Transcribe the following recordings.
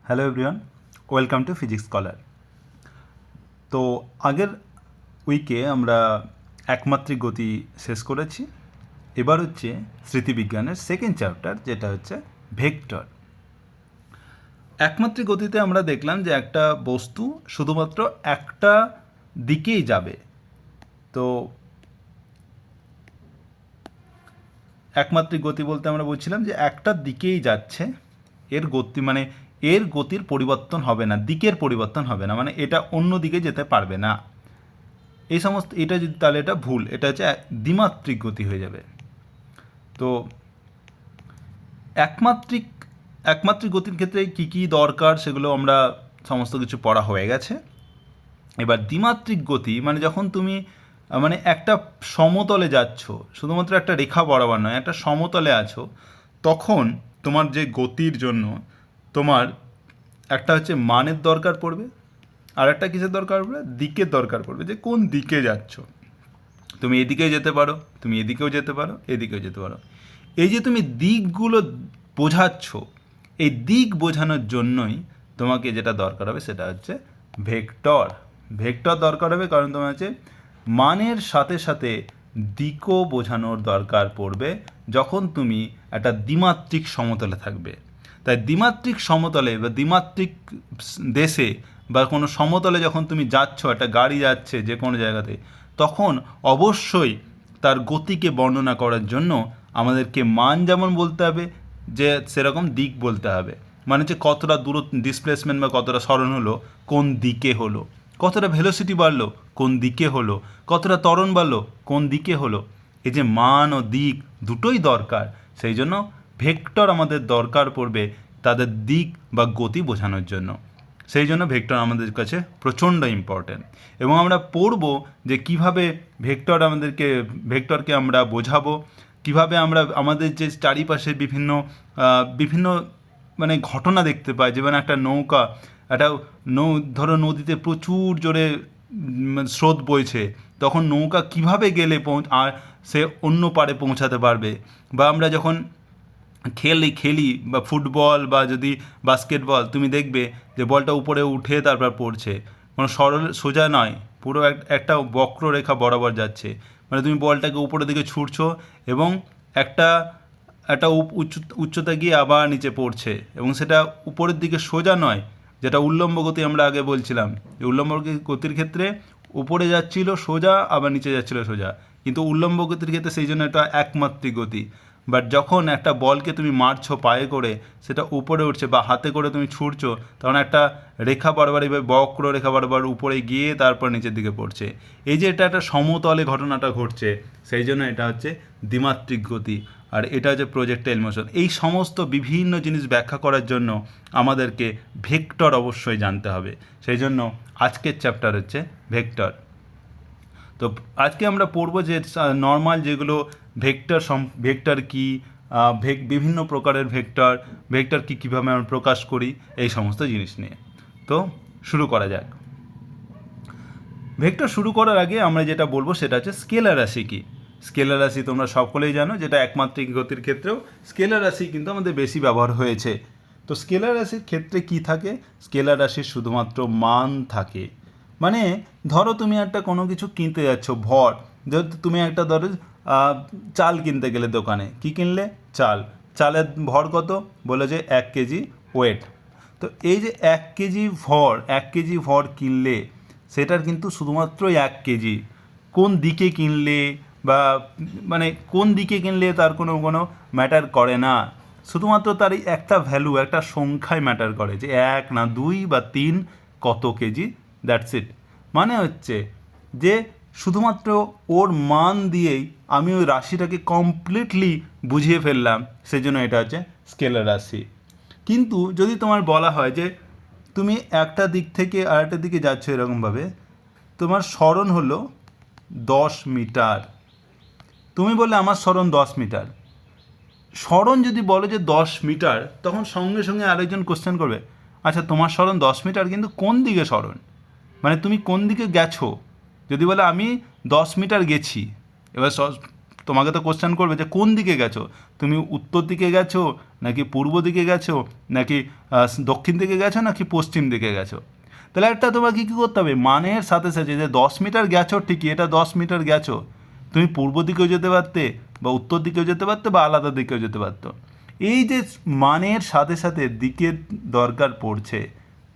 Hello everyone, welcome to physics scholar. তো আগের উইকে আমরা একমাত্রিক গতি শেষ করেছি। এবার হচ্ছে স্মৃতিবিজ্ঞানের সেকেন্ড চ্যাপ্টার, যেটা হচ্ছে ভেক্টর। একমাত্রিক গতিতে আমরা দেখলাম যে একটা বস্তু শুধুমাত্র একটা দিকেই যাবে। তো একমাত্রিক গতি বলতে আমরা বলছিলাম যে একটা দিকেই যাচ্ছে, এর গতি মানে এর গতির পরিবর্তন হবে না, দিকের পরিবর্তন হবে না, মানে এটা অন্য দিকে যেতে পারবে না। এই সমস্ত এটা যদি, তাহলে এটা ভুল, এটা হচ্ছে দ্বিমাত্রিক গতি হয়ে যাবে। তো একমাত্রিক একমাত্রিক গতির ক্ষেত্রে কী কী দরকার সেগুলো আমরা সমস্ত কিছু পড়া হয়ে গেছে। এবার দ্বিমাত্রিক গতি মানে যখন তুমি মানে একটা সমতলে যাচ্ছ, শুধুমাত্র একটা রেখা বরাবর নয়, একটা সমতলে আছো, তখন তোমার যে গতির জন্য তোমার একটা হচ্ছে মানের দরকার পড়বে, আর একটা কিসের দরকার পড়বে, দিকের দরকার পড়বে, যে কোন দিকে যাচ্ছ। তুমি এদিকেও যেতে পারো, তুমি এদিকেও যেতে পারো, এদিকেও যেতে পারো। এই যে তুমি দিকগুলো বোঝাচ্ছ, এই দিক বোঝানোর জন্যই তোমাকে যেটা দরকার হবে সেটা হচ্ছে ভেক্টর। ভেক্টর দরকার হবে কারণ তোমার হচ্ছে মানের সাথে সাথে দিকও বোঝানোর দরকার পড়বে যখন তুমি একটা দ্বিমাত্রিক সমতলে থাকবে। তাই দ্বিমাত্রিক সমতলে বা দ্বিমাত্রিক দেশে বা কোনো সমতলে যখন তুমি যাচ্ছ, একটা গাড়ি যাচ্ছে যে কোনো জায়গাতে, তখন অবশ্যই তার গতিকে বর্ণনা করার জন্য আমাদেরকে মান যেমন বলতে হবে, যে সেরকম দিক বলতে হবে। মানে হচ্ছে কতটা ডিসপ্লেসমেন্ট বা কতটা সরণ হলো, কোন দিকে হলো, কতটা ভেলোসিটি বাড়লো, কোন দিকে হলো, কতটা ত্বরণ বাড়লো, কোন দিকে হলো। এই যে মান ও দিক দুটোই দরকার, সেই জন্য ভেক্টর আমাদের দরকার পড়বে তাদের দিক বা গতি বোঝানোর জন্য। সেই জন্য ভেক্টর আমাদের কাছে প্রচণ্ড ইম্পর্ট্যান্ট। এবং আমরা পড়ব যে কিভাবে ভেক্টরকে আমরা বোঝাবো, কিভাবে আমরা আমাদের যে চারিপাশে বিভিন্ন বিভিন্ন মানে ঘটনা দেখতে পাই। যেমন একটা নৌকা, একটা ধরো নদীতে প্রচুর জোরে স্রোত বইছে, তখন নৌকা কিভাবে গেলে আর সে অন্য পাড়ে পৌঁছাতে পারবে। বা আমরা যখন খেলি বা ফুটবল বা যদি বাস্কেটবল, তুমি দেখবে যে বলটা উপরে উঠে তারপর পড়ছে, কোনো সরল সোজা নয়, পুরো একটা বক্ররেখা বরাবর যাচ্ছে। মানে তুমি বলটাকে উপরের দিকে ছুটছো এবং একটা একটা উচ্চতা গিয়ে আবার নিচে পড়ছে, এবং সেটা উপরের দিকে সোজা নয়, যেটা উল্লম্ব গতি আমরা আগে বলছিলাম। এই উল্লম্ব গতির ক্ষেত্রে উপরে যাচ্ছিল সোজা, আবার নিচে যাচ্ছিল সোজা, কিন্তু উল্লম্ব গতির ক্ষেত্রে সেই জন্য এটা একমাত্রিক গতি। বাট যখন একটা বলকে তুমি মারছো পায়ে করে, সেটা উপরে উঠছে বা হাতে করে তুমি ছুটছো, তখন একটা রেখা বরাবর এইভাবে বক্র রেখা বরাবর উপরে গিয়ে তারপর নিচের দিকে পড়ছে। এই যে এটা একটা সমতলে ঘটনাটা ঘটছে, সেই জন্য এটা হচ্ছে দ্বিমাত্রিক গতি, আর এটা হচ্ছে প্রজেক্টাইল মোশন। এই সমস্ত বিভিন্ন জিনিস ব্যাখ্যা করার জন্য আমাদেরকে ভেক্টর অবশ্যই জানতে হবে। সেই জন্য আজকের চ্যাপ্টার হচ্ছে ভেক্টর। তো আজকে আমরা পড়ব যে নর্মাল যেগুলো ভেক্টর কী, বিভিন্ন প্রকারের ভেক্টর কী, কীভাবে আমরা প্রকাশ করি, এই সমস্ত জিনিস নিয়ে। তো শুরু করা যাক। ভেক্টর শুরু করার আগে আমরা যেটা বলবো সেটা হচ্ছে স্কেলার রাশি কী। স্কেলার রাশি তোমরা সকলেই জানো, যেটা একমাত্রিক গতির ক্ষেত্রেও স্কেলার রাশি কিন্তু আমাদের বেশি ব্যবহার হয়েছে। তো স্কেলার রাশির ক্ষেত্রে কি থাকে, স্কেলার রাশির শুধুমাত্র মান থাকে। মানে ধরো তুমি একটা কোনো কিছু কিনতে যাচ্ছ, ভর, যেহেতু তুমি একটা ধরো চাল কিনতে গেলে দোকানে, কি কিনলে, চালের ভর কত, বলে যে 1 কেজি ওয়েট। তো এই যে 1 কেজি ভর কিনলে, সেটার কিন্তু শুধুমাত্র 1 কেজি। কোন দিকে কিনলে বা মানে কোন দিকে কিনলে তার কোনো ম্যাটার করে না, শুধুমাত্র তার এই একটা ভ্যালু, একটা সংখ্যায় ম্যাটার করে, যে 1 না 2 বা 3 কত কেজি, দ্যাটস ইট। মানে হচ্ছে যে শুধুমাত্র ওর মান দিয়েই আমি ওই রাশিটাকে কমপ্লিটলি বুঝিয়ে ফেললাম, সেই জন্য এটা হচ্ছে স্কেলার রাশি। কিন্তু যদি তোমার বলা হয় যে তুমি একটা দিক থেকে আরেকটা দিকে যাচ্ছ এরকমভাবে, তোমার সরণ হলো 10 মিটার, তুমি বললে আমার সরণ 10 মিটার। সরণ যদি বলো যে 10 মিটার, তখন সঙ্গে সঙ্গে আরেকজন কোশ্চেন করবে, আচ্ছা তোমার সরণ 10 মিটার, কিন্তু কোন দিকে সরণ, মানে তুমি কোন দিকে গেছো। যদি বলে আমি 10 মিটার গেছি, এবার তোমাকে তো কোশ্চেন করবে যে কোন দিকে গেছো, তুমি উত্তর দিকে গেছো নাকি পূর্ব দিকে গেছো, নাকি দক্ষিণ দিকে গেছো, নাকি পশ্চিম দিকে গেছো। তাহলে একটা তোমাকে কী করতে হবে, মানের সাথে সাথে যে 10 মিটার গেছো ঠিকই, এটা 10 মিটার গেছো, তুমি পূর্ব দিকেও যেতে পারতে বা উত্তর দিকেও যেতে পারতে বা আলাদা দিকেও যেতে পারতো। এই যে মানের সাথে সাথে দিকের দরকার পড়ছে,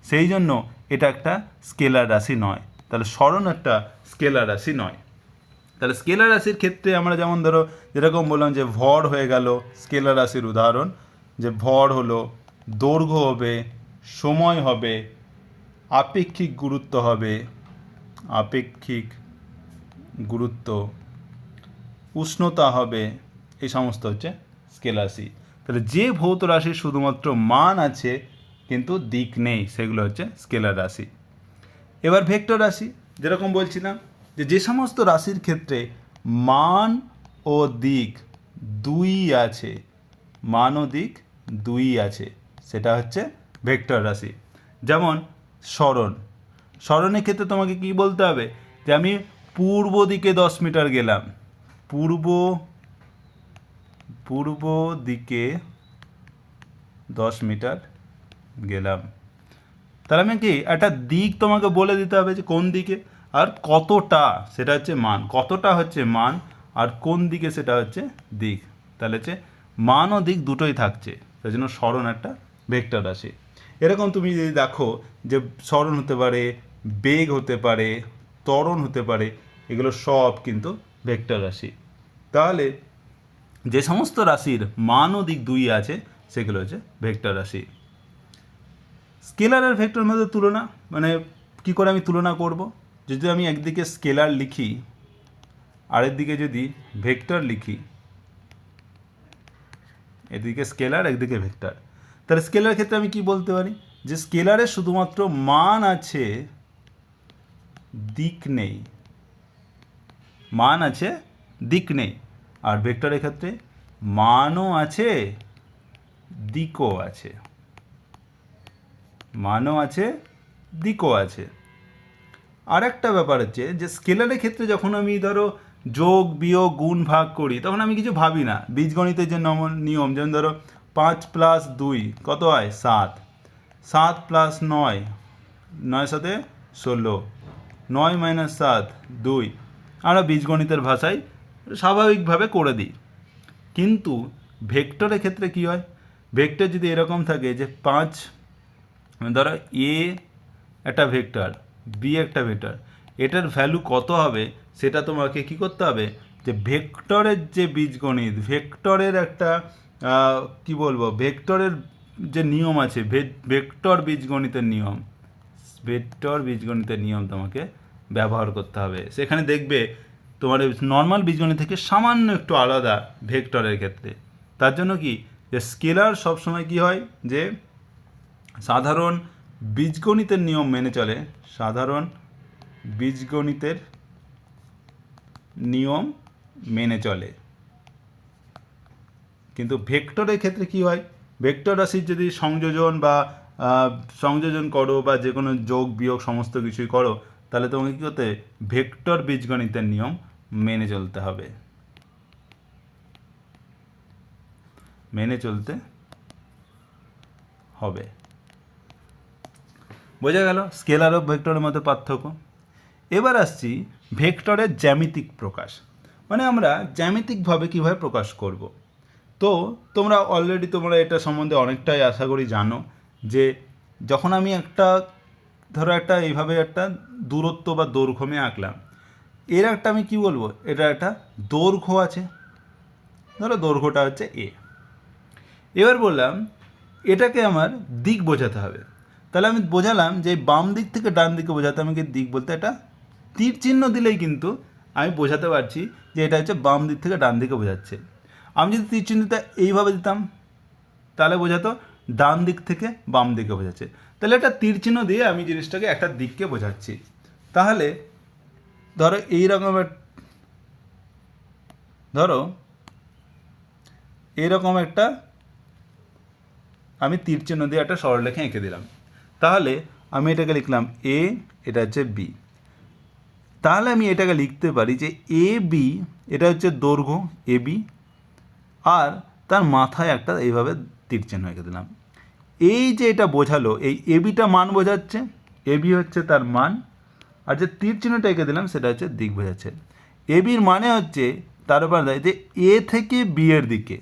সেই জন্য এটা একটা স্কেলার রাশি নয়। তাহলে স্মরণ একটা স্কেলার রাশি নয়। তাহলে স্কেলার রাশির ক্ষেত্রে আমরা যেমন ধরো যেরকম বললাম যে ভর হয়ে গেল স্কেলার রাশির উদাহরণ, যে ভর হলো, দৈর্ঘ্য হবে, সময় হবে, আপেক্ষিক গুরুত্ব হবে, আপেক্ষিক গুরুত্ব, উষ্ণতা হবে, এই সমস্ত হচ্ছে স্কেলার রাশি। তাহলে যে ভৌত রাশির শুধুমাত্র মান আছে কিন্তু দিক নেই, সেগুলো হচ্ছে স্কেলার রাশি। এবার ভেক্টর রাশি, যেরকম বলছিলাম যে যে সমস্ত রাশির ক্ষেত্রে মান ও দিক দুই আছে, মান ও দিক দুই আছে, সেটা হচ্ছে ভেক্টর রাশি। যেমন স্মরণ, স্মরণের ক্ষেত্রে তোমাকে কি বলতে হবে, যে আমি পূর্ব দিকে 10 মিটার গেলাম, পূর্ব দিকে 10 মিটার গেলাম। তাহলে আমি কি একটা দিক তোমাকে বলে দিতে হবে যে কোন দিকে আর কতটা, সেটা হচ্ছে মান, কতটা হচ্ছে মান আর কোন দিকে সেটা হচ্ছে দিক। তাহলে হচ্ছে মান ও দিক দুটোই থাকছে, তাই জন্য স্মরণ একটা ভেক্টর রাশি। এরকম তুমি যদি দেখো যে স্মরণ হতে পারে, বেগ হতে পারে, ত্বরণ হতে পারে, এগুলো সব কিন্তু ভেক্টর রাশি। তাহলে যে সমস্ত রাশির মান ও দিক দুই আছে সেগুলো হচ্ছে ভেক্টর রাশি। স্কেলার আর ভেক্টর মধ্যে তুলনা, মানে কি করে আমি তুলনা করব, যদি আমি একদিকে স্কেলার লিখি আরেক দিকে যদি ভেক্টর লিখি, এদিকে স্কেলার একদিকে ভেক্টর, তাহলে স্কেলার ক্ষেত্রে আমি কি বলতে পারি, যে স্কেলারের শুধুমাত্র মান আছে, দিক নেই, মান আছে দিক নেই। আর ভেক্টরের ক্ষেত্রে মানও আছে দিকও আছে, মানও আছে দিকও আছে। আর একটা ব্যাপার হচ্ছে যে স্কেলারের ক্ষেত্রে যখন আমি ধরো যোগ বিয়োগ গুণ ভাগ করি, তখন আমি কিছু ভাবি না, বীজগণিতের যে নিয়ম, যেমন ধরো 5 + 2 কত হয় 7, 7 + 9, 9 সাথে 16, 9 - 7 2, আমরা বীজগণিতের ভাষায় স্বাভাবিকভাবে করে দিই। কিন্তু ভেক্টরের ক্ষেত্রে কি হয়, ভেক্টর যদি এরকম থাকে যে 5, ধরো এ একটা ভেক্টর, বি একটা ভেক্টর, এটার ভ্যালু কত হবে সেটা তোমাকে কি করতে হবে, যে ভেক্টরের যে বীজগণিত, ভেক্টরের একটা কি বলবো, ভেক্টরের যে নিয়ম আছে, ভেক্টর বীজগণিতের নিয়ম, ভেক্টর বীজগণিতের নিয়ম তোমাকে ব্যবহার করতে হবে। সেখানে দেখবে তোমার নর্মাল বীজগণিত থেকে সামান্য একটু আলাদা ভেক্টরের ক্ষেত্রে। তার জন্য কি, যে স্কেলার সবসময় কি হয়, যে সাধারণ বীজগণিতের নিয়ম মেনে চলে, সাধারণ বীজগণিতের নিয়ম মেনে চলে। কিন্তু ভেক্টরের ক্ষেত্রে কি হয়, ভেক্টর রাশির যদি সংযোজন বা সংযোজন করো বা যে কোনো যোগ বিয়োগ সমস্ত কিছুই করো, তাহলে তোমাকে কী করতে হবে, ভেক্টর বীজগণিতের নিয়ম মেনে চলতে হবে, মেনে চলতে হবে। বোঝা গেল স্কেলার ও ভেক্টরের মধ্যে পার্থক্য। এবার আসছি ভেক্টরের জ্যামিতিক প্রকাশ, মানে আমরা জ্যামিতিকভাবে কীভাবে প্রকাশ করব। তো তোমরা অলরেডি তোমরা এটা সম্বন্ধে অনেকটাই আশা করি জানো, যে যখন আমি একটা ধরো একটা এইভাবে একটা দূরত্ব বা দৈর্ঘ্য আমি আঁকলাম, এর একটা আমি কি বলবো, এটা একটা দৈর্ঘ্য আছে, ধরো দৈর্ঘ্যটা হচ্ছে এ। এবার বললাম এটাকে আমার দিক বোঝাতে হবে, তাহলে আমি বোঝালাম যে বাম দিক থেকে ডান দিকে বোঝাতে আমাকে দিক বলতে একটা তীর চিহ্ন দিলেই কিন্তু আমি বোঝাতে পারছি যে এটা হচ্ছে বাম দিক থেকে ডান দিকে বোঝাচ্ছে। আমি যদি তীর চিহ্নটা এইভাবে দিতাম তাহলে বোঝাতো ডান দিক থেকে বাম দিকে বোঝাচ্ছে। তাহলে একটা তীর চিহ্ন দিয়ে আমি জিনিসটাকে একটা দিককে বোঝাচ্ছি। তাহলে ধরো এইরকম একটা আমি তীর চিহ্ন দিয়ে একটা সরলরেখা এঁকে দিলাম, তাহলে আমি এটাকে লিখলাম এ, এটা হচ্ছে বি। তাহলে আমি এটাকে লিখতে পারি যে এ বি, এটা হচ্ছে দৈর্ঘ্য এ বি, আর তার মাথায় একটা এইভাবে তীর চিহ্ন এঁকে দিলাম। এই যে এটা বোঝালো, এই এবিটা মান বোঝাচ্ছে, এবি হচ্ছে তার মান, আর যে তীর চিহ্নটা এঁকে দিলাম সেটা হচ্ছে দিক বোঝাচ্ছে। এবির মানে হচ্ছে তার উপর যে এ থেকে বি এর দিকে,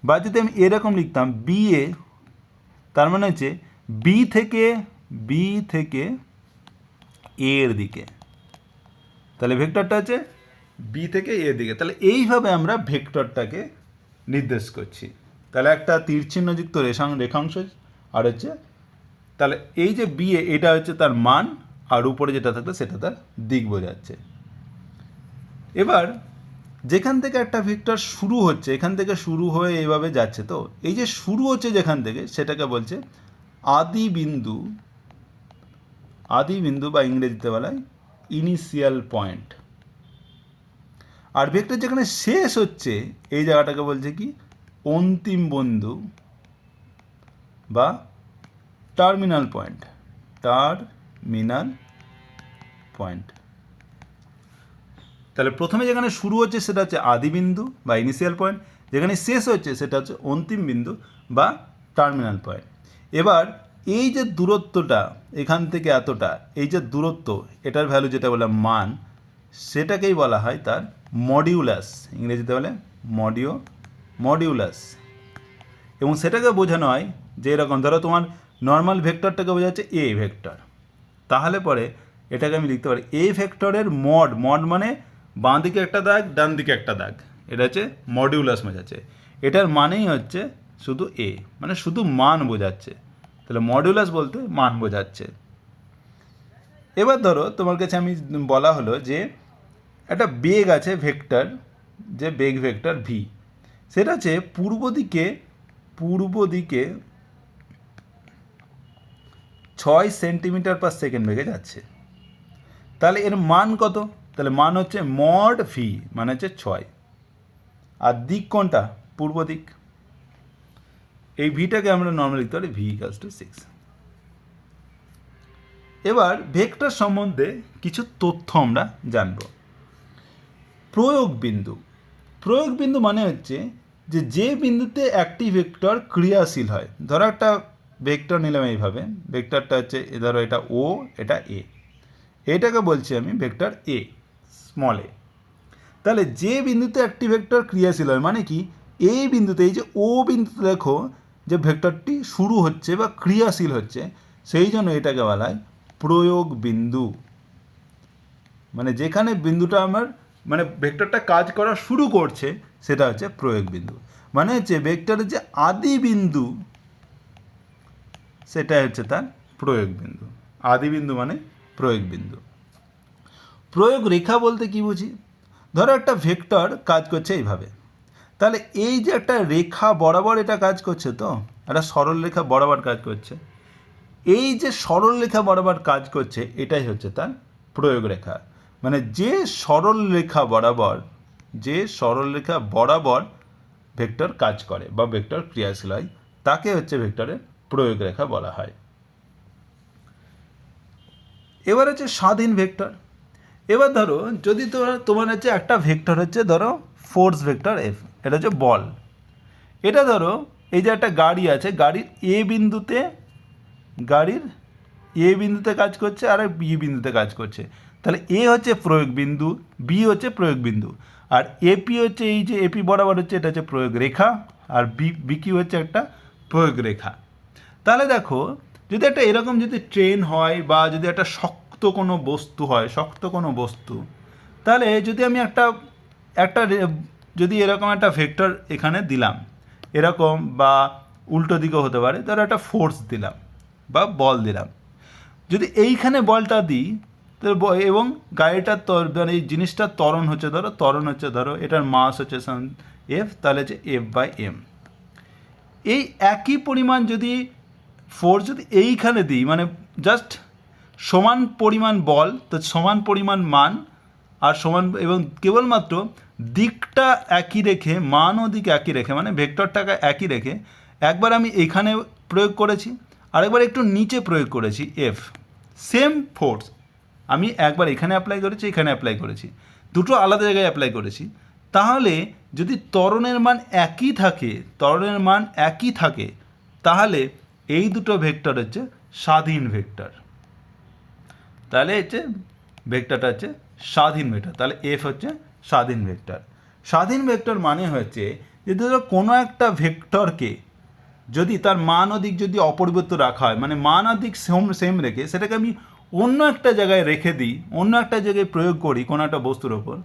বা যদি আমি এরকম লিখতাম বি এ, তার মানে হচ্ছে বি থেকে এ এর দিকে, তাহলে ভেক্টরটা হচ্ছে বি থেকে এর দিকে। তাহলে এইভাবে আমরা ভেক্টরটাকে নির্দেশ করছি। তাহলে একটা তীর চিহ্নযুক্ত রেখাংশ, আর হচ্ছে তাহলে এই যে বি এ, এটা হচ্ছে তার মান, আর উপরে যেটা থাকবে সেটা তার দিক বোঝাচ্ছে। এবার যেখান থেকে একটা ভেক্টর শুরু হচ্ছে, এখান থেকে শুরু হয়ে এইভাবে যাচ্ছে, তো এই যে শুরু হচ্ছে যেখান থেকে সেটাকে বলছে আদি বিন্দু বা ইংরেজিতে বলা হয় ইনিশিয়াল পয়েন্ট। আর ভেক্টর যেখানে শেষ হচ্ছে এই জায়গাটাকে বলছে কি অন্তিম বিন্দু বা টার্মিনাল পয়েন্ট। তাহলে প্রথমে যেখানে শুরু হচ্ছে সেটা হচ্ছে আদি বিন্দু বা ইনিশিয়াল পয়েন্ট, যেখানে শেষ হচ্ছে সেটা হচ্ছে অন্তিম বিন্দু বা টার্মিনাল পয়েন্ট। এবার এই যে দূরত্বটা এখান থেকে এতটা, এই যে দূরত্ব, এটার ভ্যালু যেটা বললাম মান, সেটাকেই বলা হয় তার মডিউলাস, ইংরেজিতে বলে মডিউলাস। এবং সেটাকে বোঝানো হয় যে এরকম, ধরো তোমার নর্মাল ভেক্টরটাকে বোঝাচ্ছে এ ভেক্টর, তাহলে পরে এটাকে আমি লিখতে পারি এ ভেক্টরের মড মানে বাঁ দিকে একটা দাগ ডান দিকে একটা দাগ, এটা হচ্ছে মডিউলাস বোঝাচ্ছে। এটার মানেই হচ্ছে শুধু এ, মানে শুধু মান বোঝাচ্ছে। তাহলে মডিউলাস বলতে মান বোঝাচ্ছে। এবার ধরো তোমার কাছে আমি বলা হলো যে একটা বেগ আছে ভেক্টর, যে বেগ ভেক্টর ভি, সেটা হচ্ছে পূর্ব দিকে 6 সেন্টিমিটার/সেকেন্ড বেগে যাচ্ছে। তাহলে এর মান কত? তাহলে মান হচ্ছে মড ভি, মানে হচ্ছে 6, আর দিক কোনটা? পূর্ব দিক। এই ভিটাকে আমরা নর্মালি লিখতে পারি v=6। এবার ভেক্টর সম্বন্ধে কিছু তথ্য আমরা জানব। প্রয়োগ বিন্দু মানে হচ্ছে যে বিন্দুতে একটি ভেক্টর ক্রিয়াশীল হয়। ধরো একটা ভেক্টর নিলাম এইভাবে, ভেক্টরটা হচ্ছে ধরো এটা ও, এটা এ, এটাকে বলছি আমি ভেক্টর এ, স্মল এ। তাহলে যে বিন্দুতে একটি ভেক্টর ক্রিয়াশীল হয় মানে কি, এই বিন্দুতে, এই যে ও বিন্দুতে দেখো যে ভেক্টরটি শুরু হচ্ছে বা ক্রিয়াশীল হচ্ছে, সেই জন্য এটাকে বলা হয় প্রয়োগ বিন্দু। মানে যেখানে বিন্দুটা আমার মানে ভেক্টরটা কাজ করা শুরু করছে সেটা হচ্ছে প্রয়োগ বিন্দু। মানে হচ্ছে ভেক্টরের যে আদি বিন্দু সেটা হচ্ছে তার প্রয়োগ বিন্দু। আদি বিন্দু মানে প্রয়োগ বিন্দু। প্রয়োগ রেখা বলতে কি বুঝি? ধরো একটা ভেক্টর কাজ করছে এইভাবে, তাহলে এই যে একটা রেখা বরাবর এটা কাজ করছে, তো একটা সরল রেখা বরাবর কাজ করছে, এই যে সরল রেখা বরাবর কাজ করছে এটাই হচ্ছে তার প্রয়োগ রেখা। মানে যে সরল রেখা বরাবর ভেক্টর কাজ করে বা ভেক্টর ক্রিয়াশীল হয় তাকে হচ্ছে ভেক্টরের প্রয়োগ রেখা বলা হয়। এবার হচ্ছে স্বাধীন ভেক্টর। এবার ধরো যদি তোমার হচ্ছে একটা ভেক্টর হচ্ছে ধরো ফোর্স ভেক্টর এফ, এটা হচ্ছে বল। এটা ধরো এই যে একটা গাড়ি আছে, গাড়ির এ বিন্দুতে কাজ করছে আর বি বিন্দুতে কাজ করছে। তাহলে এ হচ্ছে প্রয়োগ বিন্দু, বি হচ্ছে প্রয়োগ বিন্দু, আর এপি হচ্ছে এই যে এপি বরাবর হচ্ছে এটা হচ্ছে প্রয়োগ রেখা, আর বিকিউ হচ্ছে একটা প্রয়োগ রেখা। তাহলে দেখো যদি একটা এরকম যদি ট্রেন হয় বা যদি একটা শক্ত কোনো বস্তু, তাহলে যদি আমি একটা যদি এরকম একটা ভেক্টর এখানে দিলাম এরকম, বা উল্টো দিকেও হতে পারে, ধরো একটা ফোর্স দিলাম বা বল দিলাম, যদি এইখানে বলটা দিই এবং গাড়িটার মানে এই জিনিসটার ত্বরণ হচ্ছে ধরো এটার মাস হচ্ছে এফ, তাহলে হচ্ছে F/m। এই একই পরিমাণ যদি ফোর্স যদি এইখানে দিই, মানে জাস্ট সমান পরিমাণ বল, তো সমান পরিমাণ মান আর সমান, এবং কেবলমাত্র দিকটা একই রেখে, মান ও দিক একই রেখে, মানে ভেক্টরটাকে একই রেখে একবার আমি এখানে প্রয়োগ করেছি আরেকবার একটু নিচে প্রয়োগ করেছি এফ, সেম ফোর্স আমি একবার এখানে অ্যাপ্লাই করেছি, এখানে অ্যাপ্লাই করেছি, দুটো আলাদা জায়গায় অ্যাপ্লাই করেছি, তাহলে যদি ত্বরণের মান একই থাকে তাহলে এই দুটো ভেক্টর হচ্ছে স্বাধীন ভেক্টর। তাহলে হচ্ছে ভেক্টরটা হচ্ছে স্বাধীন ভেক্টর। তাহলে এফ হচ্ছে স্বাধীন ভেক্টর। স্বাধীন ভেক্টর মানে হচ্ছে যে ধরো কোনো একটা ভেক্টরকে যদি তার মান ও দিক যদি অপরিবর্তিত রাখা হয়, মানে মান আর দিক সেম রেখে সেটাকে আমি অন্য একটা জায়গায় রেখে দিই, অন্য একটা জায়গায় প্রয়োগ করি কোনো একটা বস্তুর ওপর,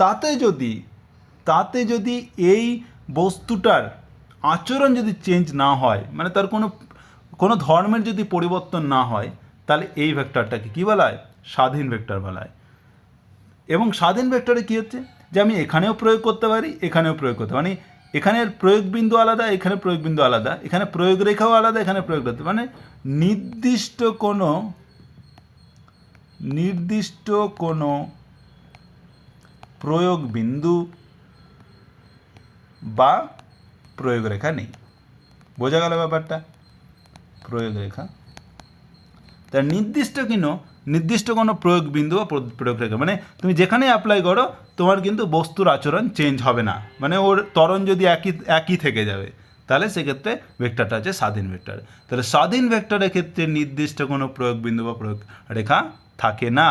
তাতে যদি এই বস্তুটার আচরণ যদি চেঞ্জ না হয়, মানে তার কোনো ধর্মের যদি পরিবর্তন না হয়, তাহলে এই ভেক্টরটাকে কী বলা হয়? স্বাধীন ভেক্টর বলা হয়। এবং স্বাধীন ভেক্টরে কী হচ্ছে যে আমি এখানেও প্রয়োগ করতে পারি, এখানেও প্রয়োগ করতে পারি, মানে এখানের প্রয়োগ বিন্দু আলাদা, এখানে প্রয়োগ বিন্দু আলাদা, এখানে প্রয়োগ রেখাও আলাদা, এখানে প্রয়োগ করতে, মানে নির্দিষ্ট কোনো প্রয়োগ বিন্দু বা প্রয়োগ রেখা নেই। বোঝা গেল ব্যাপারটা? প্রয়োগ রেখা তার নির্দিষ্ট কোনো প্রয়োগ বিন্দু বা প্রয়োগ রেখা, মানে তুমি যেখানে অ্যাপ্লাই করো তোমার কিন্তু বস্তুর আচরণ চেঞ্জ হবে না, মানে ওর ত্বরণ যদি একই থেকে যাবে, তাহলে সেক্ষেত্রে ভেক্টরটা হচ্ছে স্বাধীন ভেক্টর। তাহলে স্বাধীন ভেক্টরের ক্ষেত্রে নির্দিষ্ট কোনো প্রয়োগ বিন্দু বা প্রয়োগ রেখা থাকে না।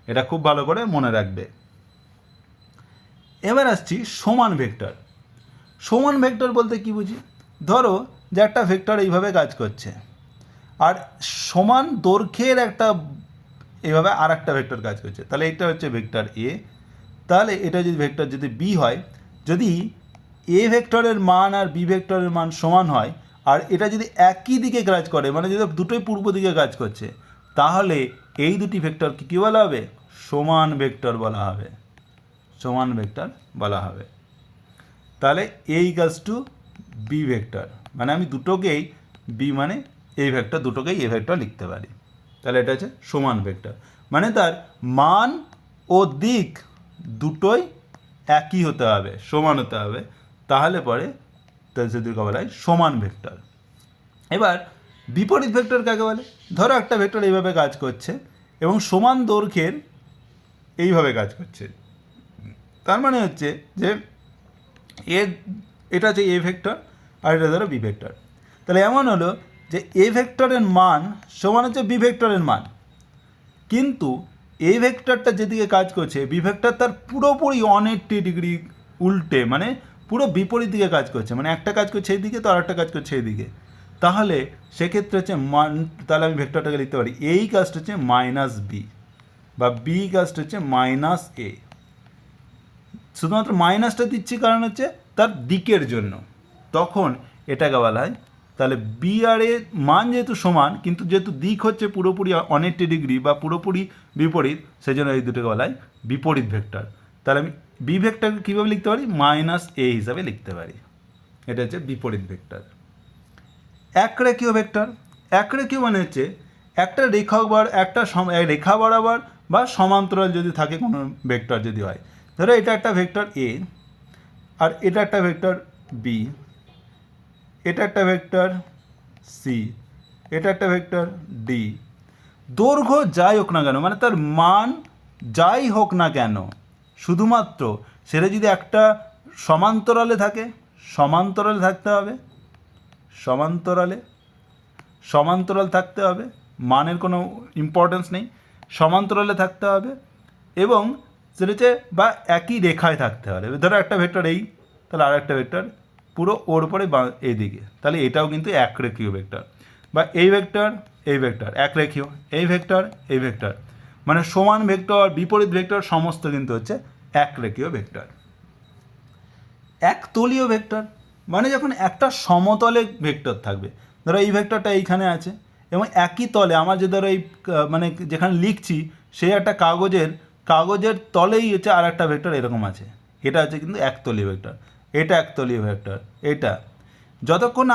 এটা খুব ভালো করে মনে রাখবে। এবার আসছি সমান ভেক্টর। সমান ভেক্টর বলতে কি বুঝি? ধরো যে একটা ভেক্টর এইভাবে কাজ করছে, আর সমান দৈর্ঘ্যের এইভাবে আর একটা ভেক্টর কাজ করছে, তাহলে এটা হচ্ছে ভেক্টর এ। তাহলে এটা যদি ভেক্টর যদি বি হয়, যদি এ ভেক্টরের মান আর বি ভেক্টরের মান সমান হয়, আর এটা যদি একই দিকে কাজ করে, মানে যদি দুটোই পূর্ব দিকে কাজ করছে, তাহলে এই দুটি ভেক্টরকে কী বলা হবে? সমান ভেক্টর বলা হবে। সমান ভেক্টর বলা হবে। তাহলে এ ইকালস টু বি ভেক্টর, মানে আমি দুটোকেই বি মানে এই ভেক্টর, দুটোকেই এ ভেক্টর লিখতে পারি। তাহলে এটা হচ্ছে সমান ভেক্টর, মানে তার মান ও দিক দুটোই একই হতে হবে, সমান হতে হবে, তাহলে পরে তাদেরকে বলা হয় সমান ভেক্টর। এবার বিপরীত ভেক্টর কাকে বলে? ধরো একটা ভেক্টর এইভাবে কাজ করছে এবং সমান দৈর্ঘ্যের এইভাবে কাজ করছে, তার মানে হচ্ছে যে এটা হচ্ছে এ ভেক্টর আর এটা ধরো বি ভেক্টর। তাহলে এমন হলো যে এ ভেক্টরের মান সমান হচ্ছে বি ভেক্টরের মান, কিন্তু এ ভেক্টরটা যেদিকে কাজ করছে বি ভেক্টর তার পুরোপুরি 180 ডিগ্রি উল্টে, মানে পুরো বিপরীত দিকে কাজ করছে, মানে একটা কাজ করছে এই দিকে তো আর একটা কাজ করছে এই দিকে। তাহলে সেক্ষেত্রে হচ্ছে তাহলে আমি ভেক্টরটাকে লিখতে পারি এই কাজটা হচ্ছে মাইনাস বি, বা বি কাজটা হচ্ছে মাইনাস এ। শুধুমাত্র মাইনাসটা দিচ্ছি কারণ হচ্ছে তার দিকের জন্য, তখন এটাকে বলা হয়। তাহলে বি আর এর মান যেহেতু সমান, কিন্তু যেহেতু দিক হচ্ছে পুরোপুরি 180 ডিগ্রি বা পুরোপুরি বিপরীত, সেই জন্য এই দুটোকে বলা হয় বিপরীত ভেক্টর। তাহলে আমি বি ভেক্টরকে কীভাবে লিখতে পারি? মাইনাস এ হিসাবে লিখতে পারি। এটা হচ্ছে বিপরীত ভেক্টর। একরেখীয় ভেক্টর। একরেখীয় মানে হচ্ছে একটা রেখা বরাবর বা সমান্তরাল যদি থাকে কোনো ভেক্টর যদি হয়, ধরো এটা একটা ভেক্টর এ, আর এটা একটা ভেক্টর বি, এটা একটা ভেক্টর সি, এটা একটা ভেক্টর ডি। দৈর্ঘ্য যাই হোক না কেন, মানে তার মান যাই হোক না কেন, শুধুমাত্র সেটা যদি একটা সমান্তরালে থাকে, সমান্তরালে থাকতে হবে, সমান্তরাল থাকতে হবে, মানের কোনো ইম্পর্টেন্স নেই, সমান্তরালে থাকতে হবে, এবং সেটা হচ্ছে বা একই রেখায় থাকতে হবে। ধরো একটা ভেক্টর এই, তাহলে আর একটা ভেক্টর পুরো ওর উপরে এইদিকে, তাহলে এটাও কিন্তু একরেখীয় ভেক্টর। বা এই ভেক্টর একরেখীয়, এই ভেক্টর, মানে সমান ভেক্টর বিপরীত ভেক্টর সমস্ত কিন্তু হচ্ছে একরেখীয় ভেক্টর। একতলীয় ভেক্টর মানে যখন একটা সমতলে ভেক্টর থাকবে, ধরো এই ভেক্টরটা এইখানে আছে এবং একই তলে আমার যে ধরো এই মানে যেখানে লিখছি সেই একটা কাগজের তলেই হচ্ছে আর একটা ভেক্টর এরকম আছে, এটা হচ্ছে কিন্তু একতলীয় ভেক্টর। এটা একতলীয় ভেক্টর। এটা যতক্ষণ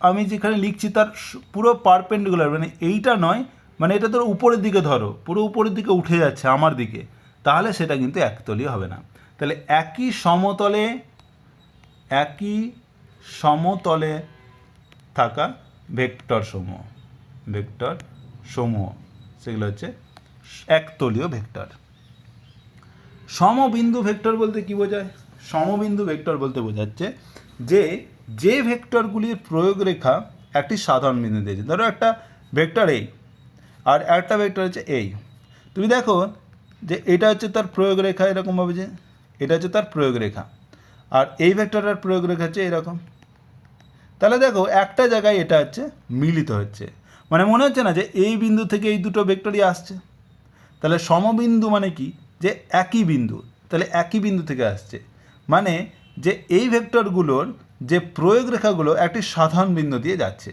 আমি যেখানে লিখছি তার পুরো পারপেন্ডিকুলার, মানে এইটা নয়, মানে এটা ধরো উপরের দিকে, ধরো পুরো উপরের দিকে উঠে যাচ্ছে আমার দিকে, তাহলে সেটা কিন্তু একতলীয় হবে না। তাহলে একই সমতলে থাকা ভেক্টর সমূহ সেগুলো হচ্ছে একতলীয় ভেক্টর। সমবিন্দু ভেক্টর বলতে কি বোঝায়? সমবিন্দু ভেক্টর বলতে বোঝাচ্ছে যে যে ভেক্টরগুলির প্রয়োগ রেখা একটি সাধারণ বিন্দু দিয়েছে। ধরো একটা ভেক্টর এই আর একটা ভেক্টর হচ্ছে এই, তুমি দেখো যে এটা হচ্ছে তার প্রয়োগ রেখা এরকমভাবে, যে এটা হচ্ছে তার প্রয়োগ রেখা, আর এই ভেক্টরের প্রয়োগ রেখা হচ্ছে এরকম। তাহলে দেখো একটা জায়গায় এটা হচ্ছে মিলিত হচ্ছে, মানে মনে হচ্ছে না যে এই বিন্দু থেকে এই দুটো ভেক্টরই আসছে। তাহলে সমবিন্দু মানে কি, যে একই বিন্দু, তাহলে একই বিন্দু থেকে আসছে, মানে যে এই ভেক্টরগুলোর যে প্রয়োগ রেখাগুলো একটি সাধারণ বিন্দু দিয়ে যাচ্ছে।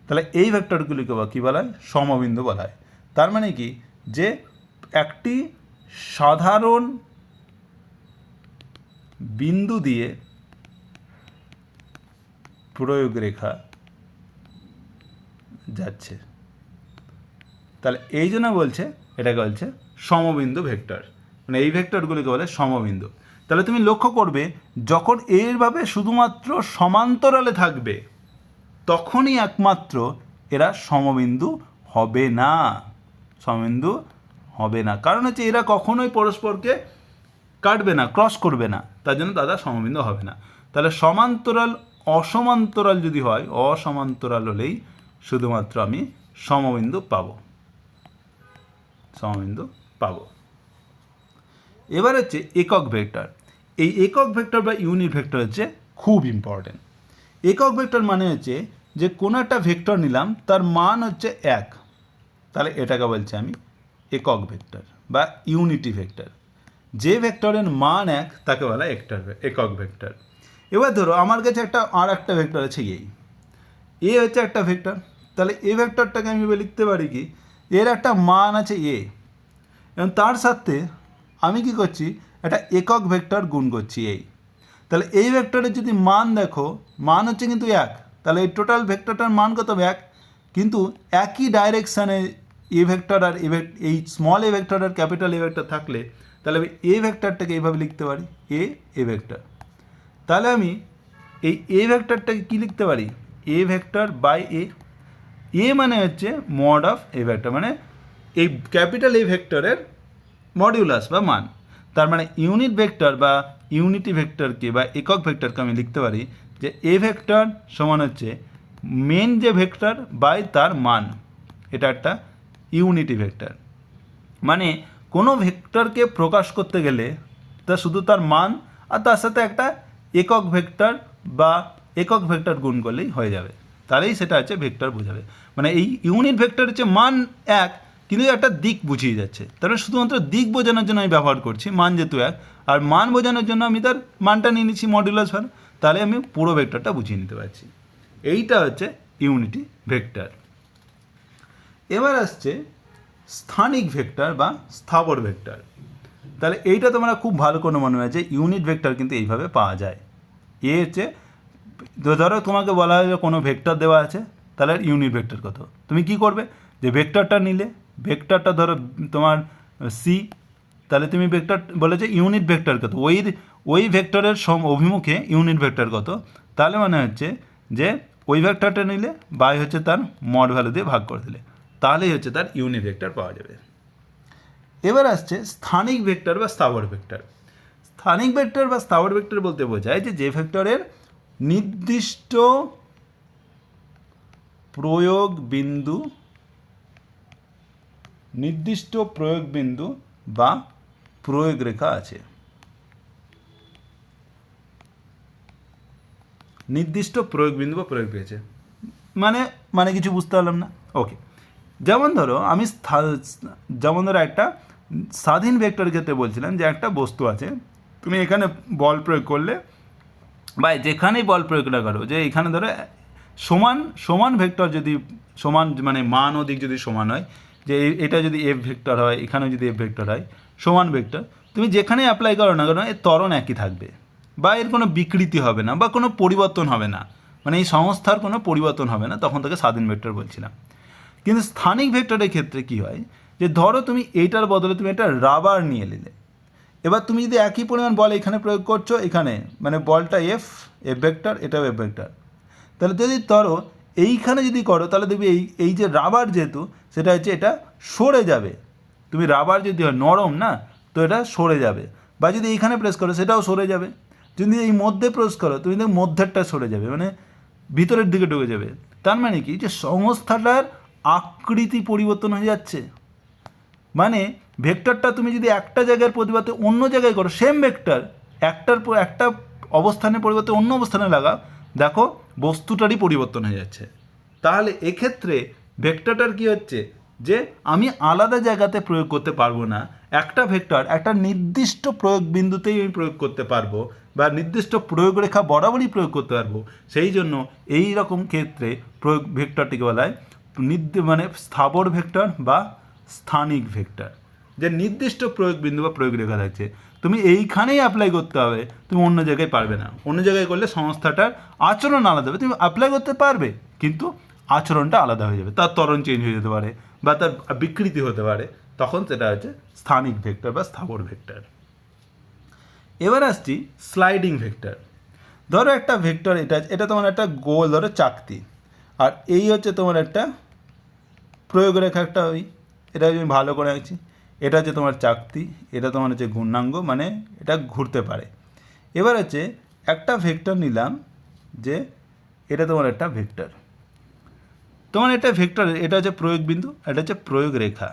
তাহলে এই ভেক্টরগুলিকে কী বলা হয়, সমবিন্দু বলা হয়। তার মানে কি, যে একটি সাধারণ বিন্দু দিয়ে প্রয়োগ রেখা যাচ্ছে, তাহলে এই জন্য বলছে এটাকে বলছে সমবিন্দু ভেক্টর, মানে এই ভেক্টরগুলিকে বলে সমবিন্দু। তাহলে তুমি লক্ষ্য করবে যখন এইভাবে শুধুমাত্র সমান্তরালে থাকবে তখনই একমাত্র এরা সমবিন্দু হবে না, সমবিন্দু হবে না, কারণ হচ্ছে এরা কখনোই পরস্পরকে কাটবে না, ক্রস করবে না, তার জন্য দাদা সমবিন্দু হবে না। তাহলে সমান্তরাল অসমান্তরাল যদি হয়, অসমান্তরাল হলেই শুধুমাত্র আমি সমবিন্দু পাবো, সমবিন্দু পাবো। এবার হচ্ছে একক ভেক্টর। এই একক ভেক্টর বা ইউনিট ভেক্টর হচ্ছে খুব ইম্পর্টেন্ট। একক ভেক্টর মানে হচ্ছে যে কোনো একটা ভেক্টর নিলাম, তার মান হচ্ছে 1, তাহলে এটাকে বলছি আমি একক ভেক্টর বা ইউনিটি ভেক্টর। যে ভেক্টরের মান 1 তাকে বলা একক ভেক্টর। এবার ধরো আমার কাছে আর একটা ভেক্টর আছে এ হচ্ছে একটা ভেক্টর, তাহলে এ ভেক্টরটাকে আমি লিখতে পারি কি, এর একটা মান আছে এ, এবং তার সাথে আমি কি করছি, একটা একক ভেক্টর গুণ করছি এই। তাহলে এই ভেক্টরের যদি মান দেখো, মান হচ্ছে কিন্তু 1, তাহলে এই টোটাল ভেক্টরটার মান কত, 1, কিন্তু একই ডাইরেকশানে এ ভেক্টর আর এই স্মল এ ভেক্টর আর ক্যাপিটাল এ ভেক্টর থাকলে তাহলে আমি এ ভেক্টরটাকে এইভাবে লিখতে পারি এ ভেক্টর। তাহলে আমি এই এ ভেক্টরটাকে কী লিখতে পারি, এ ভেক্টর বাই এ মানে হচ্ছে মড অফ এ ভেক্টর, মানে এই ক্যাপিটাল এ ভেক্টরের মডিউলাস বা মান। তার মানে ইউনিট ভেক্টর বা ইউনিটি ভেক্টরকে বা একক ভেক্টরকে আমি লিখতে পারি যে এ ভেক্টর সমান হচ্ছে মেন যে ভেক্টর বাই তার মান, এটা একটা ইউনিটি ভেক্টর। মানে কোনো ভেক্টরকে প্রকাশ করতে গেলে তা শুধু তার মান আর তার সাথে একটা একক ভেক্টর বা একক ভেক্টর গুণ করলেই হয়ে যাবে, তাহলেই সেটা হচ্ছে ভেক্টর বোঝাবে। মানে এই ইউনিট ভেক্টর হচ্ছে মান 1, কিন্তু একটা দিক বুঝিয়ে যাচ্ছে, তাহলে শুধুমাত্র দিক বোঝানোর জন্য আমি ব্যবহার করছি, মান যেহেতু 1, আর মান বোঝানোর জন্য আমি তার মানটা নিয়ে নিচ্ছি মডুলাস ভ্যালু, তাহলে আমি পুরো ভেক্টরটা বুঝিয়ে নিতে পারছি। এইটা হচ্ছে ইউনিটি ভেক্টর। এবার আসছে স্থানিক ভেক্টর বা স্থাবর ভেক্টর। তাহলে এইটা তোমরা খুব ভালো করে মনে হয় যে ইউনিট ভেক্টর কিন্তু এইভাবে পাওয়া যায়। হচ্ছে ধরো তোমাকে বলা হয় যে কোনো ভেক্টর দেওয়া আছে, তাহলে ইউনিট ভেক্টর কত, তুমি কি করবে, যে ভেক্টরটা নিলে, ভেক্টরটা ধরো তোমার সি, তাহলে তুমি ভেক্টর বলেছে ইউনিট ভেক্টর কত, ওই ভেক্টরের অভিমুখে ইউনিট ভেক্টর কত, তাহলে মানে হচ্ছে যে ওই ভেক্টরটা নিলে বাই হচ্ছে তার মড ভ্যালু দিয়ে ভাগ করে দিলে, তাহলেই হচ্ছে তার ইউনিট ভেক্টর পাওয়া যাবে। এবার আসছে স্থানিক ভেক্টর বা স্থাবর ভেক্টর। স্থানিক ভেক্টর বা স্থাবর ভেক্টর বলতে বোঝায় যে ভেক্টরের নির্দিষ্ট প্রয়োগ বিন্দু বা প্রয়োগ রেখা আছে, নির্দিষ্ট প্রয়োগ বিন্দু বা প্রয়োগ পেয়েছে, মানে কিছু বুঝতে পারলাম না, ওকে। যেমন ধরো একটা স্বাধীন ভেক্টরের ক্ষেত্রে বলছিলাম যে একটা বস্তু আছে, তুমি এখানে বল প্রয়োগ করলে বা যেখানেই বল প্রয়োগ না করো, যে এখানে ধরো সমান ভেক্টর যদি সমান, মানে মান ও দিক যদি সমান হয়, যে এটা যদি এফ ভেক্টর হয়, এখানেও যদি এফ ভেক্টর হয়, সমান ভেক্টর, তুমি যেখানেই অ্যাপ্লাই করো না কেন এর ত্বরণ একই থাকবে, বা এর কোনো বিকৃতি হবে না বা কোনো পরিবর্তন হবে না, মানে এই সংস্থার কোনো পরিবর্তন হবে না, তখন তাকে স্বাধীন ভেক্টর বলছিলাম। কিন্তু স্থানিক ভেক্টরের ক্ষেত্রে কি হয়, যে ধরো তুমি এইটার বদলে তুমি একটা রাবার নিয়ে নিলে, এবার তুমি যদি একই পরিমাণ বল এখানে প্রয়োগ করছো, এখানে মানে বলটা এফ ভেক্টর, এটাও এফ ভেক্টর, তাহলে যদি ধরো এইখানে যদি করো, তাহলে দেখবি এই যে রাবার যেহেতু সেটা হচ্ছে এটা সরে যাবে, তুমি রাবার যদি হয় নরম না, তো এটা সরে যাবে, বা যদি এইখানে প্রেস করো সেটাও সরে যাবে, যদি এই মধ্যে প্রবেশ করো তুমি দেখো মধ্যেরটা সরে যাবে, মানে ভিতরের দিকে ঢুকে যাবে। তার মানে কি যে সংস্থাটার আকৃতি পরিবর্তন হয়ে যাচ্ছে। মানে ভেক্টরটা তুমি যদি একটা জায়গার পরিবর্তে অন্য জায়গায় করো, সেম ভেক্টর একটা অবস্থানের পরিবর্তে অন্য অবস্থানে লাগাও, দেখো বস্তুটারই পরিবর্তন হয়ে যাচ্ছে। তাহলে এক্ষেত্রে ভেক্টরটার কি হচ্ছে যে আমি আলাদা জায়গাতে প্রয়োগ করতে পারবো না, একটা ভেক্টর একটা নির্দিষ্ট প্রয়োগ বিন্দুতেই আমি প্রয়োগ করতে পারবো বা নির্দিষ্ট প্রয়োগ রেখা বরাবরই প্রয়োগ করতে পারবো। সেই জন্য এই রকম ক্ষেত্রে প্রয়োগ ভেক্টরটিকে বলা হয় মানে স্থাবর ভেক্টর বা স্থানিক ভেক্টর, যে নির্দিষ্ট প্রয়োগ বিন্দু বা প্রয়োগ রেখা থাকছে, তুমি এইখানেই অ্যাপ্লাই করতে হবে, তুমি অন্য জায়গায় পারবে না। অন্য জায়গায় করলে সংস্থাটার আচরণ আলাদা হবে, তুমি অ্যাপ্লাই করতে পারবে কিন্তু আচরণটা আলাদা হয়ে যাবে, তার ত্বরণ চেঞ্জ হয়ে যেতে পারে বা তার বিকৃতি হতে পারে, তখন সেটা হচ্ছে স্থানিক ভেক্টর বা স্থাবর ভেক্টর। এবার আসছি স্লাইডিং ভেক্টর। ধরো একটা ভেক্টর এটা তোমার একটা গোল ধরো চাকতি, আর এই হচ্ছে তোমার একটা প্রয়োগ রেখা, একটা এটা আমি ভালো করে আঁকছি, এটা হচ্ছে তোমার চাকতি, এটা তোমার হচ্ছে ঘূর্ণাঙ্গ, মানে এটা ঘুরতে পারে। এবার হচ্ছে একটা ভেক্টর নিলাম, যে এটা তোমার একটা ভেক্টর, তোমার এটা ভেক্টর, এটা হচ্ছে প্রয়োগ বিন্দু, এটা হচ্ছে প্রয়োগ রেখা।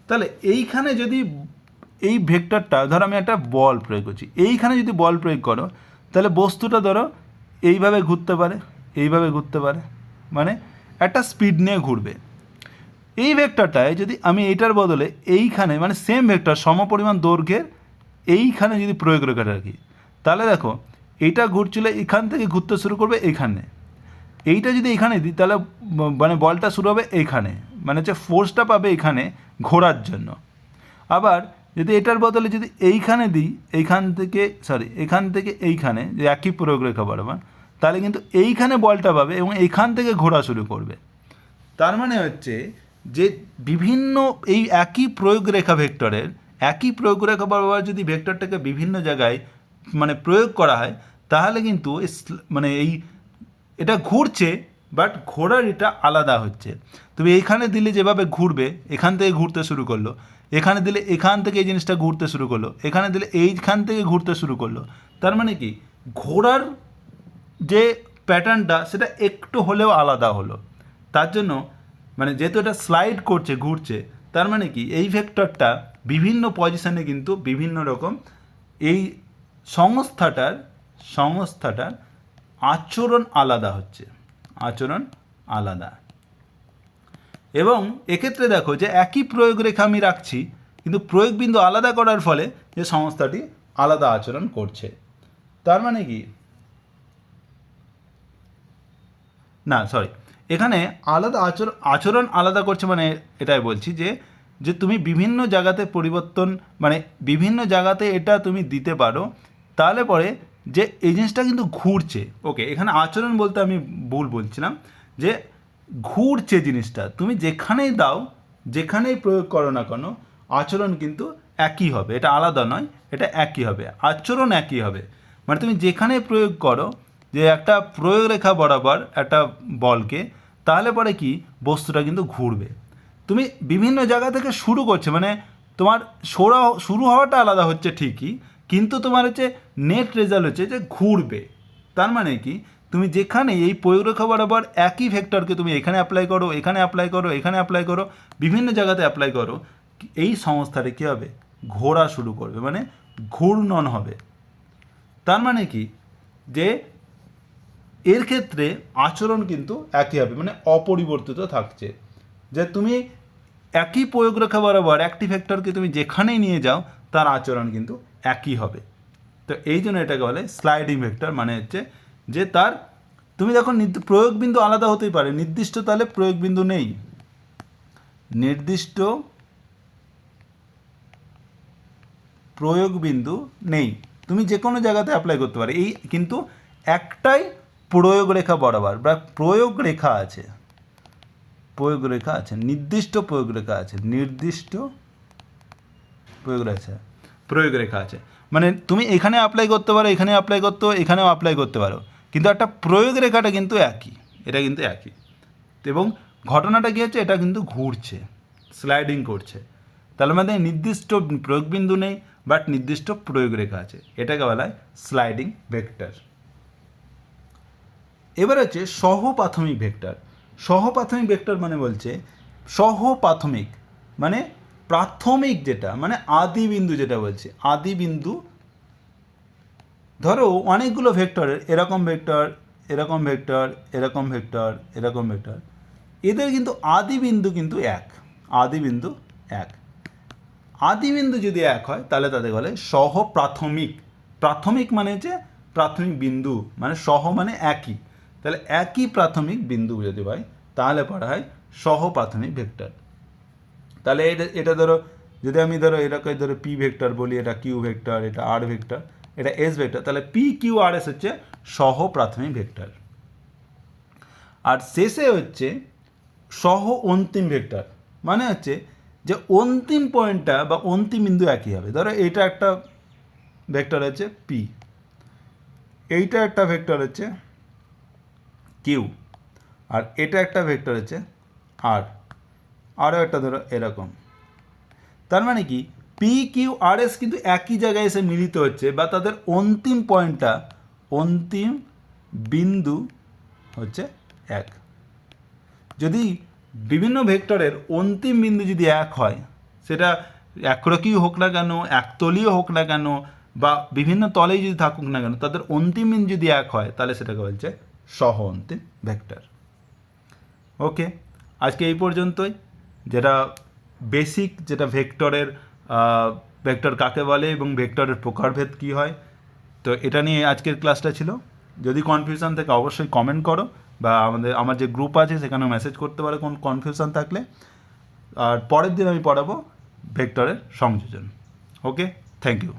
তাহলে এইখানে যদি এই ভেক্টরটা ধরো আমি একটা বল প্রয়োগ করছি, এইখানে যদি বল প্রয়োগ করো, তাহলে বস্তুটা ধরো এইভাবে ঘুরতে পারে, এইভাবে ঘুরতে পারে, মানে একটা স্পিড নিয়ে ঘুরবে। এই ভেক্টরটায় যদি আমি এইটার বদলে এইখানে, মানে সেম ভেক্টর সমপরিমাণ দৈর্ঘ্যের এইখানে যদি প্রয়োগ রেখাটা রাখি, তাহলে দেখো এইটা ঘুরছিল, এখান থেকে ঘুরতে শুরু করবে এইখানে, এইটা যদি এখানে দিই তাহলে মানে বলটা শুরু হবে এইখানে, মানে হচ্ছে ফোর্সটা পাবে এখানে ঘোরার জন্য। আবার যদি এটার বদলে যদি এইখানে দিই, এখান থেকে এইখানে, যে একই প্রয়োগ রেখা বরাবর, তাহলে কিন্তু এইখানে বলটা পাবে এবং এইখান থেকে ঘোরা শুরু করবে। তার মানে হচ্ছে যে বিভিন্ন এই একই প্রয়োগ রেখা ভেক্টরের, একই প্রয়োগ রেখা বরাবর যদি ভেক্টরটাকে বিভিন্ন জায়গায় মানে প্রয়োগ করা হয়, তাহলে কিন্তু মানে এটা ঘুরছে, বাট ঘোরার এটা আলাদা হচ্ছে। তুমি এইখানে দিলে যেভাবে ঘুরবে, এখান থেকে ঘুরতে শুরু করলো, এখানে দিলে এখান থেকে এই জিনিসটা ঘুরতে শুরু করলো, এখানে দিলে এইখান থেকে ঘুরতে শুরু করলো। তার মানে কি ঘোরার যে প্যাটার্নটা সেটা একটু হলেও আলাদা হলো। তার জন্য মানে যেহেতু এটা স্লাইড করছে, ঘুরছে, তার মানে কি এই ভেক্টরটা বিভিন্ন পজিশনে কিন্তু বিভিন্ন রকম এই সংস্থাটার আচরণ আলাদা হচ্ছে, আচরণ আলাদা। এবং এক্ষেত্রে দেখো যে একই প্রয়োগ রেখা আমি রাখছি, কিন্তু প্রয়োগ বিন্দু আলাদা করার ফলে যে সংস্থাটি আলাদা আচরণ করছে। তার মানে কি এখানে আলাদা আচরণ আলাদা করছে, মানে এটাই বলছি যে তুমি বিভিন্ন জায়গাতে পরিবর্তন, মানে বিভিন্ন জায়গাতে এটা তুমি দিতে পারো, তাহলে পরে যে এই জিনিসটা কিন্তু ঘুরছে। ওকে, এখানে আচরণ বলতে আমি ভুল বলছিলাম, যে ঘুরছে জিনিসটা, তুমি যেখানেই দাও, যেখানেই প্রয়োগ করো না কেন, আচরণ কিন্তু একই হবে, এটা আলাদা নয়, এটা একই হবে, আচরণ একই হবে। মানে তুমি যেখানে প্রয়োগ করো, যে একটা প্রয়োগ রেখা বরাবর একটা বলকে, তাহলে পরে কি বস্তুটা কিন্তু ঘুরবে। তুমি বিভিন্ন জায়গা থেকে শুরু করছে, মানে তোমার শুরু হওয়াটা আলাদা হচ্ছে ঠিকই, কিন্তু তোমার হচ্ছে নেট রেজাল্ট হচ্ছে যে ঘুরবে। তার মানে কি তুমি যেখানে এই প্রয়োগ রেখা বরাবর একই ভেক্টরকে তুমি এখানে অ্যাপ্লাই করো, এখানে অ্যাপ্লাই করো, এখানে অ্যাপ্লাই করো, বিভিন্ন জায়গাতে অ্যাপ্লাই করো, এই সংস্থাটা কী হবে ঘোরা শুরু করবে, মানে ঘূর্ণন হবে। তার মানে কি যে এর ক্ষেত্রে আচরণ কিন্তু একই হবে, মানে অপরিবর্তিত থাকছে, যে তুমি একই প্রয়োগ রেখা বরাবর একটি ভেক্টরকে তুমি যেখানেই নিয়ে যাও তার আচরণ কিন্তু একই হবে। তো এই জন্য এটাকে বলে স্লাইডিং ভেক্টর, মানে হচ্ছে যে তার তুমি দেখো প্রয়োগ বিন্দু আলাদা হতেই পারে, নির্দিষ্ট তাহলে প্রয়োগ বিন্দু নেই, নির্দিষ্ট প্রয়োগ বিন্দু নেই, তুমি যে কোনো জায়গাতে অ্যাপ্লাই করতে পারো। এই কিন্তু একটাই প্রয়োগ রেখা বরাবর বা প্রয়োগ রেখা আছে, নির্দিষ্ট প্রয়োগ রেখা আছে, প্রয়োগ রেখা আছে, মানে তুমি এখানে অ্যাপ্লাই করতে পারো, এখানে অ্যাপ্লাই করতে পারো, এখানেও অ্যাপ্লাই করতে পারো, কিন্তু একটা প্রয়োগ রেখাটা কিন্তু একই, এটা কিন্তু একই। এবং ঘটনাটা কী হচ্ছে, এটা কিন্তু ঘুরছে, স্লাইডিং করছে। তাহলে মানে নির্দিষ্ট প্রয়োগ বিন্দু নেই বাট নির্দিষ্ট প্রয়োগ রেখা আছে, এটাকে বলা হয় স্লাইডিং ভেক্টর। এবার হচ্ছে সহপ্রাথমিক ভেক্টর। সহপ্রাথমিক ভেক্টর মানে বলছে সহপ্রাথমিক মানে প্রাথমিক যেটা, মানে আদি বিন্দু যেটা বলছে, আদি বিন্দু। ধরো অনেকগুলো ভেক্টরের এরকম ভেক্টর, এরকম ভেক্টর, এরকম ভেক্টর, এরকম ভেক্টর, এদের কিন্তু আদি বিন্দু কিন্তু এক, আদি বিন্দু এক। আদি বিন্দু যদি এক হয় তাহলে তাদের বলে সহপ্রাথমিক। প্রাথমিক মানে হচ্ছে প্রাথমিক বিন্দু, মানে সহ মানে একই, তাহলে একই প্রাথমিক বিন্দু যদি হয় তাহলে পড়া হয় সহপ্রাথমিক ভেক্টর। তাহলে এটা ধরো, যদি আমি ধরো এরকম ধরো পি ভেক্টর বলি, এটা কিউ ভেক্টর, এটা আর ভেক্টর, এটা এস ভেক্টর, তাহলে পি কিউ আর এস হচ্ছে সহপ্রাথমিক ভেক্টর। আর শেষে হচ্ছে সহ অন্তিম ভেক্টর, মানে হচ্ছে যে অন্তিম পয়েন্টটা বা অন্তিম বিন্দু একই হবে। ধরো এইটা একটা ভেক্টর হচ্ছে পি, এইটা একটা ভেক্টর হচ্ছে কিউ, আর এটা একটা ভেক্টর হচ্ছে আর, আরও একটা ধরো এরকম। তার মানে কি পি কিউ আর এস কিন্তু একই জায়গায় এসে মিলিত হচ্ছে, বা তাদের অন্তিম পয়েন্টটা, অন্তিম বিন্দু হচ্ছে এক। যদি বিভিন্ন ভেক্টরের অন্তিম বিন্দু যদি এক হয়, সেটা একরকই হোক না কেন, একতলীয় হোক না কেন, বা বিভিন্ন তলেই যদি থাকুক না কেন, তাদের অন্তিম বিন্দু যদি এক হয় তাহলে সেটাকে বলছে সহ অন্তিম ভেক্টর। ওকে, আজকে এই পর্যন্তই। যেটা বেসিক, যেটা ভেক্টরের ভেক্টর কাকে বলে এবং ভেক্টরের প্রকারভেদ কী হয়, তো এটা নিয়ে আজকের ক্লাসটা ছিল। যদি কনফিউশন থাকে অবশ্যই কমেন্ট করো, বা আমার যে গ্রুপ আছে সেখানেও মেসেজ করতে পারো কোন কনফিউশন থাকলে। আর পরের দিন আমি পড়াবো ভেক্টরের সংযোজন। ওকে, থ্যাংক ইউ।